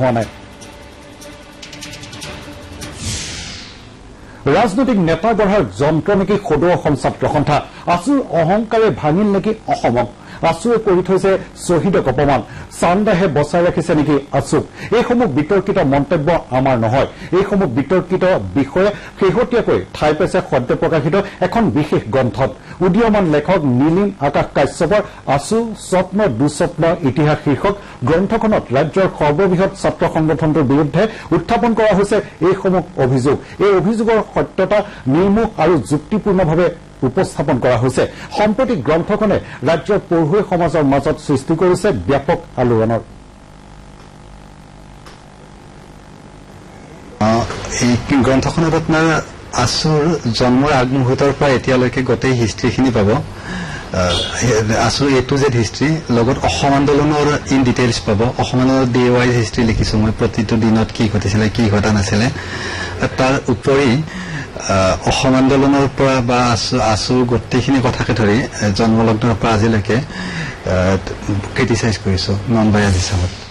হোৱা নাই। ৰাজনৈতিক নেতা গঢ়াৰ যন্ত্ৰ নেকি সদৌ অসম ছাত্ৰ সন্থা? আছুৰ অহংকাৰে ভাঙিল নেকি অসমক? আছুৱে কৰি থৈছে শ্বহীদক অপমান, চান্দাহে বচাই ৰাখিছে নেকি আছুক? এইসমূহ বিতৰ্কিত মন্তব্য আমাৰ নহয়। এইসমূহ বিতৰ্কিত বিষয়ে শেহতীয়াকৈ ঠাই পাইছে সদ্য প্ৰকাশিত এখন বিশেষ গ্ৰন্থত। উদীয়মান লেখক নীলিম আকাশ কাশ্যপৰ আছু স্বপ্ন দুস্বপ্ন ইতিহাস শীৰ্ষক গ্ৰন্থখনত ৰাজ্যৰ সৰ্ববৃহৎ ছাত্ৰ সংগঠনটোৰ বিৰুদ্ধে উত্থাপন কৰা হৈছে এইসমূহ অভিযোগ। এই অভিযোগৰ সত্যতা নিৰ্মোহ আৰু যুক্তিপূৰ্ণভাৱে উপস্থাপন কৰা হৈছে। সম্প্ৰতি গ্ৰন্থখনে ৰাজ্যৰ পঢ়ুৱৈ সমাজৰ মাজত সৃষ্টি কৰিছে ব্যাপক আলোড়নৰ। এই গ্ৰন্থখনত আপোনাৰ আছুৰ জন্মৰ আগমুহূৰ্তৰ পৰা এতিয়ালৈকে গোটেই হিষ্ট্ৰীখিনি পাব। আছুৰ এ টু জেড হিষ্ট্ৰী লগত অসম আন্দোলনৰ ইন ডিটেইলছ পাব। অসম আন্দোলনৰ ডে ৱাইজ হিষ্ট্ৰী লিখিছোঁ মই, প্ৰতিটো দিনত কি ঘটিছিলে কি ঘটা নাছিলে। তাৰ উপৰি অসম আন্দোলনৰ পৰা বা আছুৰ গোটেইখিনি কথাকে ধৰি জন্মলগ্নৰ পৰা আজিলৈকে ক্ৰিটিচাইজ কৰিছোঁ নন বায়াছ হিচাপত।